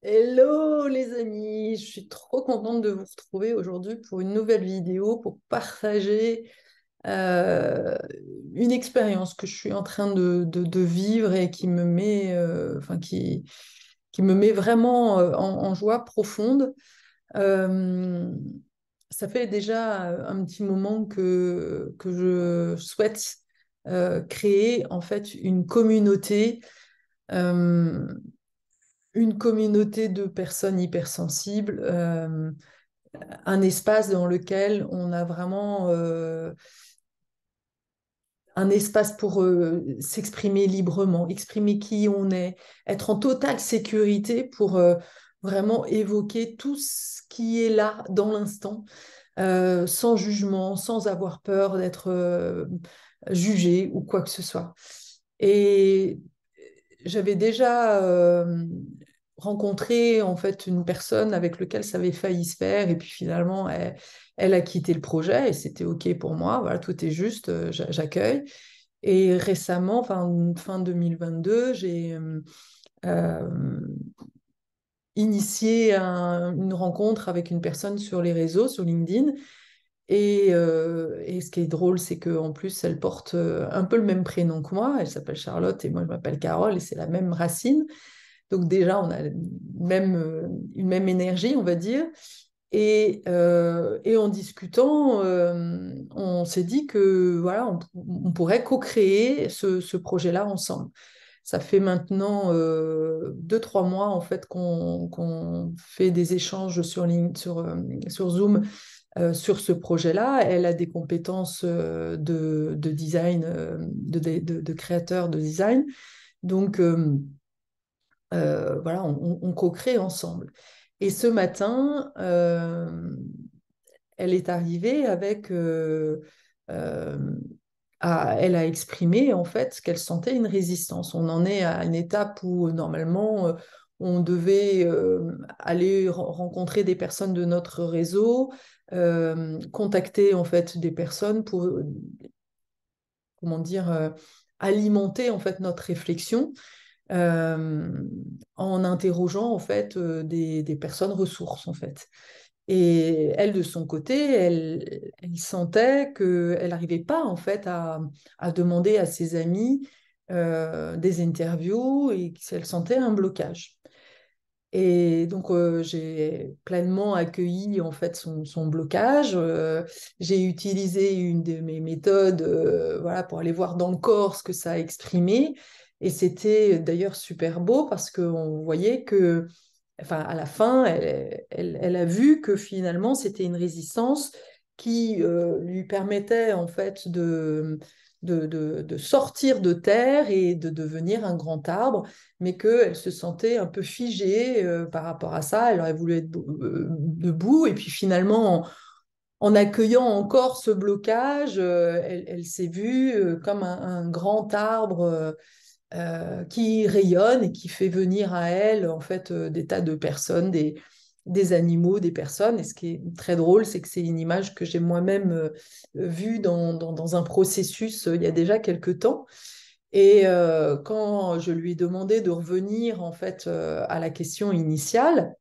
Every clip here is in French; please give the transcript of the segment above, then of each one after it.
Hello les amis, je suis trop contente de vous retrouver aujourd'hui pour une nouvelle vidéo pour partager euh, une expérience que je suis en train de vivre et qui me met, qui me met vraiment en joie profonde. Euh, Ça fait déjà un petit moment que je souhaite créer en fait euh, une communauté de personnes hypersensibles, un espace dans lequel on a vraiment un espace pour s'exprimer librement, exprimer qui on est, être en totale sécurité pour vraiment évoquer tout ce qui est là dans l'instant, sans jugement, sans avoir peur d'être jugé ou quoi que ce soit. Et j'avais déjà rencontré en fait une personne avec laquelle ça avait failli se faire et puis finalement elle a quitté le projet et c'était OK pour moi. Voilà, tout est juste, j'accueille. Et récemment, fin 2022, j'ai euh, initié une rencontre avec une personne sur les réseaux, sur LinkedIn. Et ce qui est drôle, c'est qu'en plus, elle porte un peu le même prénom que moi. Elle s'appelle Charlotte et moi, je m'appelle Carole et c'est la même racine. Donc déjà, on a une même énergie, on va dire. Et en discutant, on s'est dit que voilà, on pourrait co-créer ce projet-là ensemble. Ça fait maintenant 2, 3 mois en fait qu'on fait des échanges sur Zoom sur ce projet-là. Elle a des compétences de design, de créateur de design. Donc, voilà, on co-crée ensemble. Et ce matin, elle est arrivée avec... euh, elle a exprimé en fait qu'elle sentait une résistance. On en est à une étape où normalement on devait aller rencontrer des personnes de notre réseau, contacter en fait des personnes pour, comment dire, alimenter en fait notre réflexion euh, en interrogeant en fait des personnes ressources en fait. Et elle, de son côté, elle sentait qu'elle n'arrivait pas en fait à demander à ses amis des interviews et qu'elle sentait un blocage. Et donc j'ai pleinement accueilli en fait son blocage. J'ai utilisé une de mes méthodes voilà, pour aller voir dans le corps ce que ça a exprimé. Et c'était d'ailleurs super beau parce qu'on voyait que enfin, à la fin, elle a vu que finalement, c'était une résistance qui lui permettait en fait de sortir de terre et de devenir un grand arbre, mais qu'elle se sentait un peu figée par rapport à ça. Elle aurait voulu être debout, et puis finalement, en accueillant encore ce blocage, elle s'est vue comme un grand arbre qui rayonne et qui fait venir à elle en fait des tas de personnes, des animaux, des personnes. Et ce qui est très drôle, c'est que c'est une image que j'ai moi-même vue dans un processus il y a déjà quelques temps. Et quand je lui ai demandé de revenir en fait à la question initiale,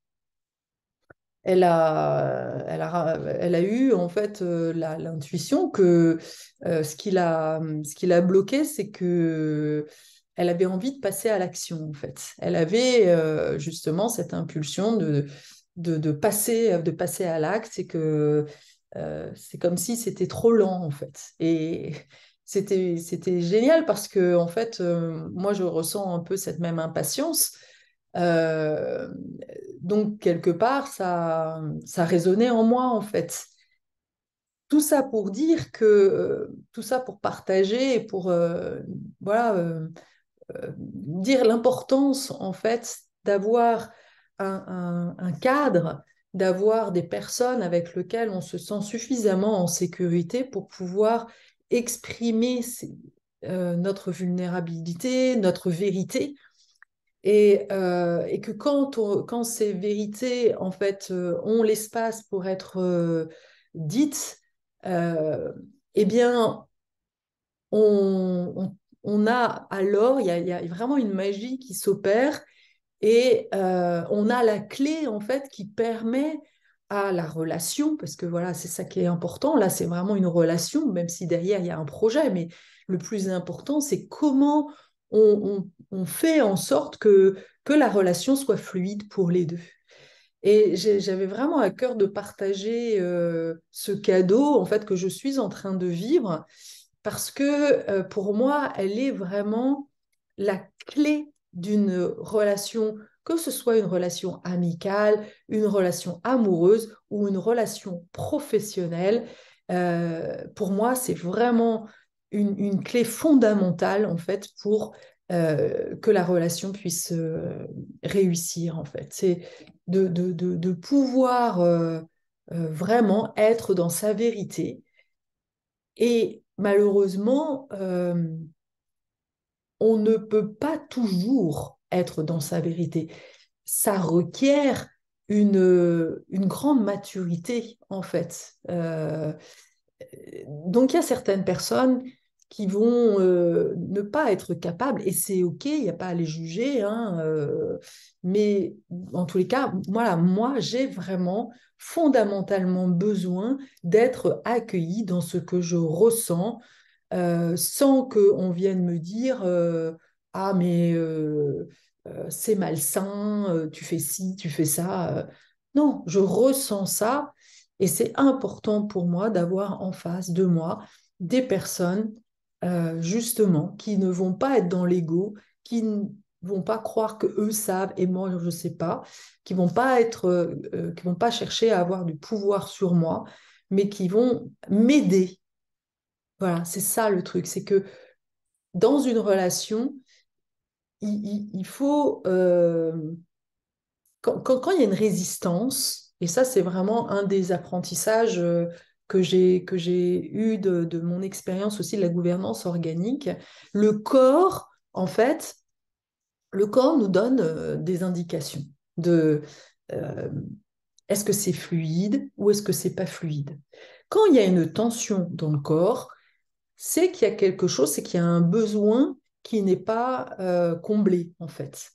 elle a eu en fait l'intuition que ce qui l'a bloqué, c'est que elle avait envie de passer à l'action en fait. Elle avait justement cette impulsion de passer à l'acte, c'est que c'est comme si c'était trop lent en fait. Et c'était génial parce que en fait, moi je ressens un peu cette même impatience. Euh, donc, quelque part, ça résonnait en moi, en fait. Tout ça pour dire que, tout ça pour partager et pour, voilà, dire l'importance, en fait, d'avoir un cadre, d'avoir des personnes avec lesquelles on se sent suffisamment en sécurité pour pouvoir exprimer notre vulnérabilité, notre vérité et que quand ces vérités, en fait, ont l'espace pour être dites, euh, eh bien, on a alors, il y a vraiment une magie qui s'opère Et on a la clé, en fait, qui permet à la relation, parce que voilà, c'est ça qui est important. Là, c'est vraiment une relation, même si derrière, il y a un projet. Mais le plus important, c'est comment on fait en sorte que la relation soit fluide pour les deux. Et j'avais vraiment à cœur de partager ce cadeau, en fait, que je suis en train de vivre, parce que pour moi, elle est vraiment la clé d'une relation, que ce soit une relation amicale, une relation amoureuse ou une relation professionnelle. Pour moi, c'est vraiment une clé fondamentale, en fait, pour que la relation puisse réussir, en fait. C'est de pouvoir vraiment être dans sa vérité. Et malheureusement, on ne peut pas toujours être dans sa vérité. Ça requiert une grande maturité, en fait. Donc, il y a certaines personnes qui vont ne pas être capables, et c'est OK, il n'y a pas à les juger, hein, mais en tous les cas, voilà, moi, j'ai vraiment fondamentalement besoin d'être accueillie dans ce que je ressens, sans qu'on vienne me dire ah, mais c'est malsain, tu fais ci, tu fais ça. Non, je ressens ça et c'est important pour moi d'avoir en face de moi des personnes justement qui ne vont pas être dans l'ego, qui ne vont pas croire que eux savent et moi je ne sais pas, qui vont pas chercher à avoir du pouvoir sur moi, mais qui vont m'aider. Voilà, c'est ça le truc, c'est que dans une relation, il faut, quand il y a une résistance, et ça c'est vraiment un des apprentissages que j'ai eu de mon expérience aussi de la gouvernance organique, le corps, en fait, le corps nous donne des indications de euh, est-ce que c'est fluide ou est-ce que c'est pas fluide. Quand il y a une tension dans le corps, c'est qu'il y a quelque chose, c'est qu'il y a un besoin qui n'est pas comblé, en fait.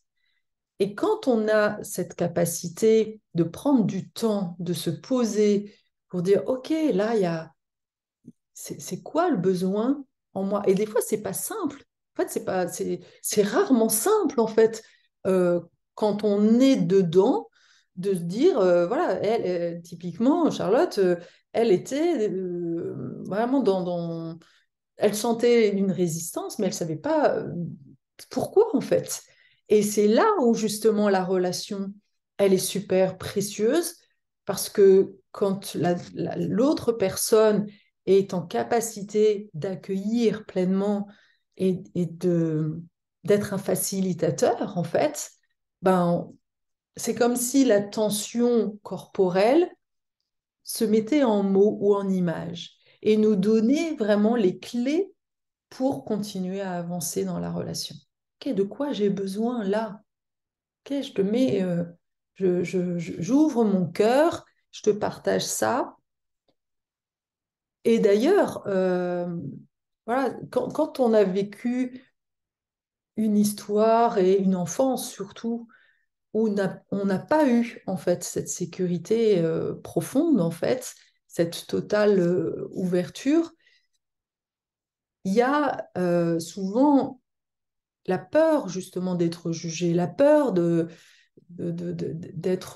Et quand on a cette capacité de prendre du temps, de se poser pour dire, OK, là, c'est quoi le besoin en moi? Et des fois, c'est pas simple. En fait, c'est rarement simple, en fait, euh, quand on est dedans, de se dire, voilà, typiquement, Charlotte, elle était vraiment elle sentait une résistance, mais elle ne savait pas pourquoi en fait. Et c'est là où justement la relation, elle est super précieuse parce que quand l'autre personne est en capacité d'accueillir pleinement et d'être un facilitateur en fait, ben, c'est comme si la tension corporelle se mettait en mots ou en images et nous donnait vraiment les clés pour continuer à avancer dans la relation. Ok, de quoi j'ai besoin là? Ok, je te mets, j'ouvre mon cœur, je te partage ça. Et d'ailleurs, voilà, quand on a vécu une histoire et une enfance surtout, où on n'a pas eu en fait cette sécurité profonde, en fait, cette totale ouverture, il y a souvent la peur justement d'être jugé, la peur d'être,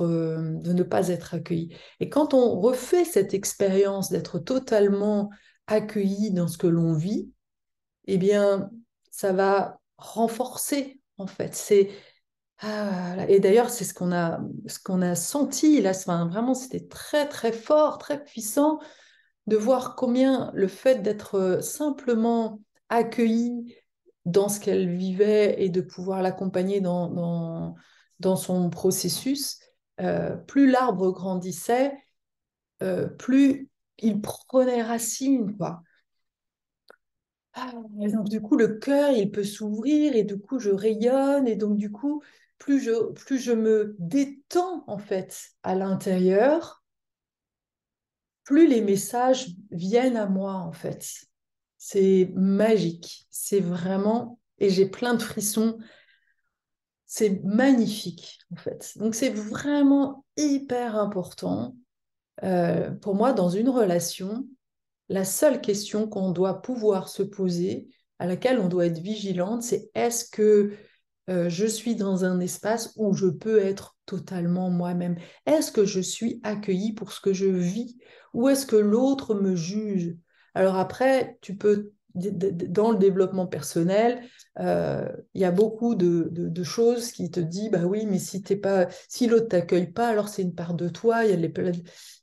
de ne pas être accueilli. Et quand on refait cette expérience d'être totalement accueilli dans ce que l'on vit, eh bien, ça va renforcer en fait. Et d'ailleurs, c'est ce qu'on a senti là. Enfin, vraiment, c'était très très fort, très puissant de voir combien le fait d'être simplement accueilli dans ce qu'elle vivait et de pouvoir l'accompagner dans son processus, plus l'arbre grandissait, plus il prenait racine, quoi. Et donc, du coup, le cœur, il peut s'ouvrir et du coup, je rayonne et donc, du coup, plus je me détends, en fait, à l'intérieur, plus les messages viennent à moi, en fait. C'est magique. C'est vraiment... Et j'ai plein de frissons. c'est magnifique, en fait. Donc, c'est vraiment hyper important. Pour moi, dans une relation, la seule question qu'on doit pouvoir se poser, à laquelle on doit être vigilante, c'est est-ce que je suis dans un espace où je peux être totalement moi-même? Est-ce que je suis accueillie pour ce que je vis ou est-ce que l'autre me juge? Alors après, tu peux, dans le développement personnel, il y a beaucoup de choses qui te disent, bah oui, mais si t'es pas, si l'autre t'accueille pas, alors c'est une part de toi, il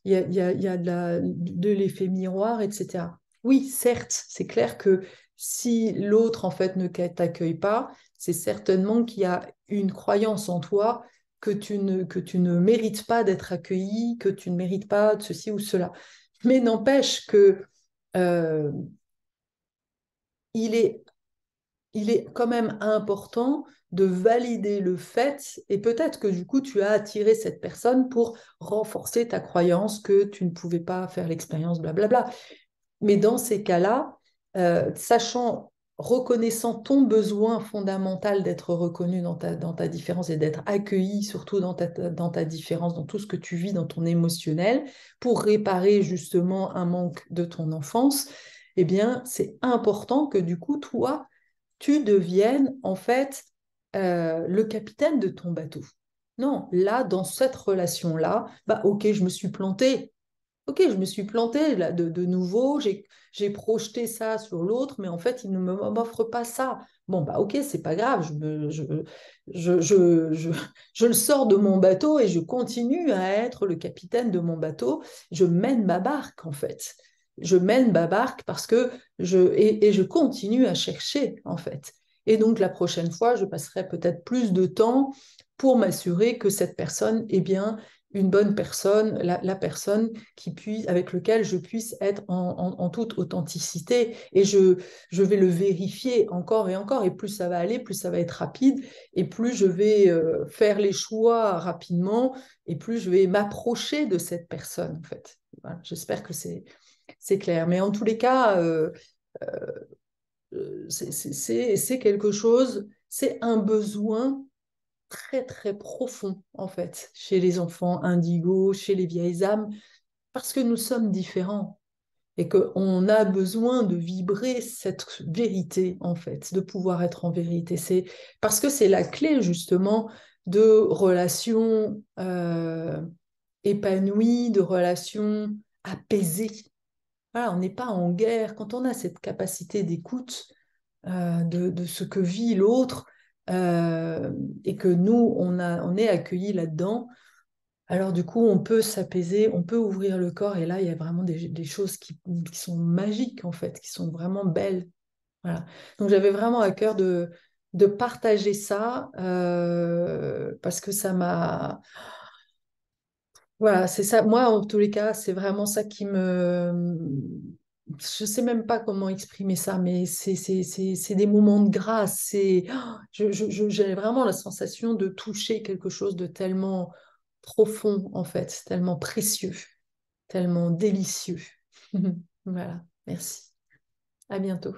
y a, il y a de l'effet miroir, etc. Oui, certes, c'est clair que si l'autre, en fait, ne t'accueille pas, c'est certainement qu'il y a une croyance en toi que tu ne mérites pas d'être accueilli, que tu ne mérites pas de ceci ou cela. Mais n'empêche que euh, il est, il est quand même important de valider le fait, et peut-être que du coup tu as attiré cette personne pour renforcer ta croyance que tu ne pouvais pas faire l'expérience, blablabla. Mais dans ces cas-là, sachant, reconnaissant ton besoin fondamental d'être reconnu dans ta différence et d'être accueilli surtout dans ta différence, dans tout ce que tu vis, dans ton émotionnel, pour réparer justement un manque de ton enfance, eh bien, c'est important que du coup, toi, tu deviennes en fait le capitaine de ton bateau. Non, là, dans cette relation-là, bah ok, je me suis plantée, ok, je me suis plantée là, de nouveau, j'ai projeté ça sur l'autre, mais en fait, il ne m'offre pas ça. Bon, bah ok, c'est pas grave, je le sors de mon bateau et je continue à être le capitaine de mon bateau. Je mène ma barque, en fait. Je mène ma barque parce que et je continue à chercher, en fait. Et donc, la prochaine fois, je passerai peut-être plus de temps pour m'assurer que cette personne est bien une bonne personne, la personne avec lequel je puisse être en toute authenticité. Et je vais le vérifier encore et encore. Et plus ça va aller, plus ça va être rapide. Et plus je vais faire les choix rapidement. Et plus je vais m'approcher de cette personne, en fait. Voilà, j'espère que c'est clair. Mais en tous les cas, c'est quelque chose, c'est un besoin très très profond en fait chez les enfants indigos, chez les vieilles âmes, parce que nous sommes différents et qu'on a besoin de vibrer cette vérité en fait, de pouvoir être en vérité. C'est parce que c'est la clé justement de relations épanouies, de relations apaisées. Voilà, on n'est pas en guerre. Quand on a cette capacité d'écoute, de ce que vit l'autre et que nous, on est accueillis là-dedans. Alors du coup, on peut s'apaiser, on peut ouvrir le corps et là, il y a vraiment des choses qui sont magiques en fait, qui sont vraiment belles. Voilà. Donc j'avais vraiment à cœur de partager ça parce que ça m'a voilà, c'est ça. Moi, en tous les cas, c'est vraiment ça qui me... Je sais même pas comment exprimer ça, mais c'est des moments de grâce. J'ai vraiment la sensation de toucher quelque chose de tellement profond, en fait, tellement précieux, tellement délicieux. Voilà, merci. À bientôt.